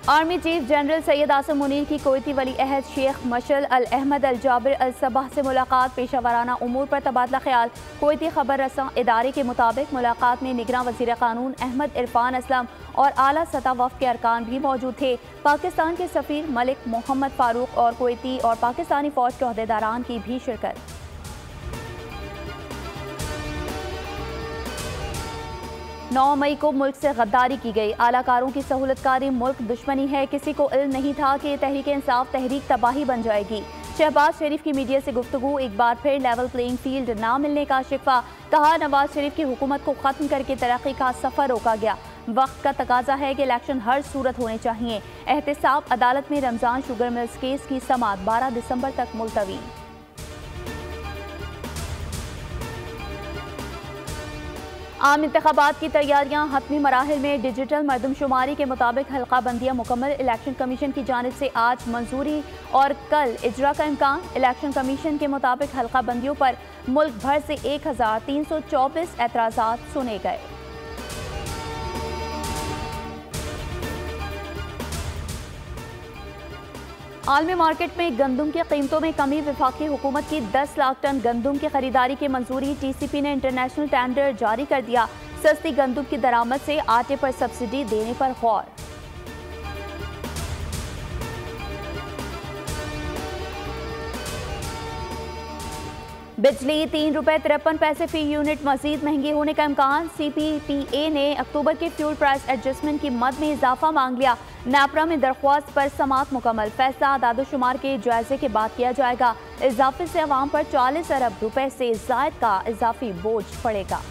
Army chief general Syed Asim Munir की Kuwaiti वली अहद शेख मशल अल अहमद अल जाबिर अल सबह से मुलाकात। पेशावराना उमूर पर तबादला ख्याल। कुवैती खबर रसां इदारे के मुताबिक मुलाकात में निगरान वज़ीर कानून अहमद इरफान असलम और आला सतह वफ़द के अरकान भी मौजूद थे। पाकिस्तान के सफ़ीर मलिक मोहम्मद फारूक और कुवैती और पाकिस्तानी फ़ौज के अहदेदारान की भी शिरकत। 9 मई को मुल्क से गद्दारी की गई। आलाकारों की सहूलतकारी मुल्क दुश्मनी है। किसी को इल्म नहीं था कि तहरीक इंसाफ तहरीक तबाही बन जाएगी। शहबाज शरीफ की मीडिया से गुफ्तगू। एक बार फिर लेवल प्लेइंग फील्ड ना मिलने का शिकवा। कहा, नवाज शरीफ की हुकूमत को खत्म करके तरक्की का सफर रोका गया। वक्त का तकाजा है कि इलेक्शन हर सूरत होने चाहिए। एहतसाब अदालत में रमजान शुगर मिल्स केस की समाअत 12 दिसंबर तक मुलतवी। आम इंतखाबात की तैयारियां हतमी मराहिल में। डिजिटल मरदमशुमारी के मुताबिक हल्का बंदियां मुकम्मल। इलेक्शन कमीशन की जानिब से आज मंजूरी और कल इजरा का इम्कान। इलेक्शन कमीशन के मुताबिक हल्का बंदियों पर मुल्क भर से 1324 एतराज़ात सुने गए। आलमी मार्केट में गंदम की कीमतों में कमी। वफाकी हुकूमत की 10 लाख टन गंदम की खरीदारी की मंजूरी। TCP ने इंटरनेशनल टेंडर जारी कर दिया। सस्ती गंदम की दरामद से आटे पर सब्सिडी देने पर गौर। बिजली ₹3.53 फी यूनिट मजीद महंगी होने का इम्कान। CPPA ने अक्टूबर के फ्यूल प्राइस एडजस्टमेंट की मद में इजाफा मांग लिया। नापरा में दरख्वास्त पर समाअत मुकम्मल। फैसला आदादोशुमार के जायजे के बाद किया जाएगा। इजाफे से अवाम पर 40 अरब रुपए से जायद का इजाफी बोझ पड़ेगा।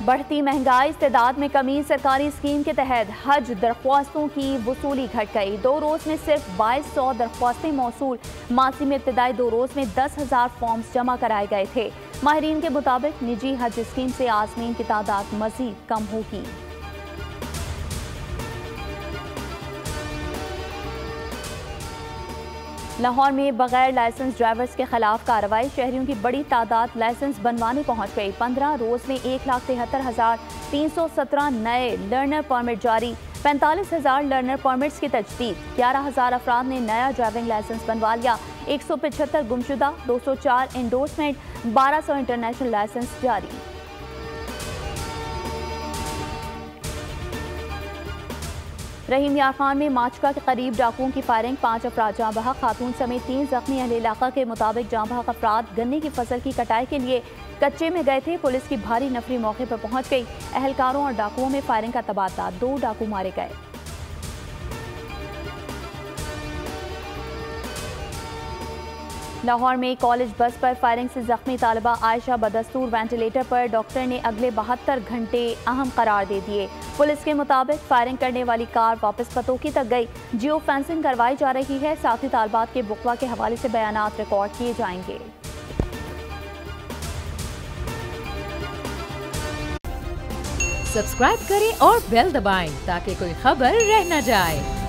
बढ़ती महंगाई, इस्तेदाद में कमी। सरकारी स्कीम के तहत हज दरख्वास्तों की वसूली घट गई। 2 रोज़ में सिर्फ 2200 दरख्वास्तें मौसूल। मासी में इब्तदाई 2 रोज़ में 10,000 फॉर्म्स जमा कराए गए थे। माहिरीन के मुताबिक निजी हज स्कीम से आज़मीन की तादाद मजीद कम होगी। लाहौर में बगैर लाइसेंस ड्राइवर्स के खिलाफ कार्रवाई। शहरियों की बड़ी तादाद लाइसेंस बनवाने पहुंच गई। 15 रोज में 1,73,317 नए लर्नर परमिट जारी। 45,000 लर्नर परमिट्स की तजदीद। 11,000 अफराद ने नया ड्राइविंग लाइसेंस बनवा लिया। 175 गुमशुदा, 204 इंडोर्समेंट, 1200 इंटरनेशनल लाइसेंस जारी। रहीम यार खान में माचका के करीब डाकुओं की फायरिंग। 5 अफराद जाँ बहक, खातून समेत 3 जख्मी। अहले इलाका के मुताबिक जाँ बहक अफराद गन्ने की फसल की कटाई के लिए कच्चे में गए थे। पुलिस की भारी नफरी मौके पर पहुंच गई। अहलकारों और डाकुओं में फायरिंग का तबादला। 2 डाकू मारे गए। लाहौर में कॉलेज बस पर फायरिंग से जख्मी तालिबा आयशा बदस्तूर वेंटिलेटर पर। डॉक्टर ने अगले 72 घंटे अहम करार दे दिए। पुलिस के मुताबिक फायरिंग करने वाली कार वापस पतोकी तक गई। जियो फेंसिंग करवाई जा रही है। साथ ही तालिबात के बुकवा के हवाले से बयानात रिकॉर्ड किए जाएंगे। सब्सक्राइब करें और बेल दबाएं ताकि कोई खबर रह न जाए।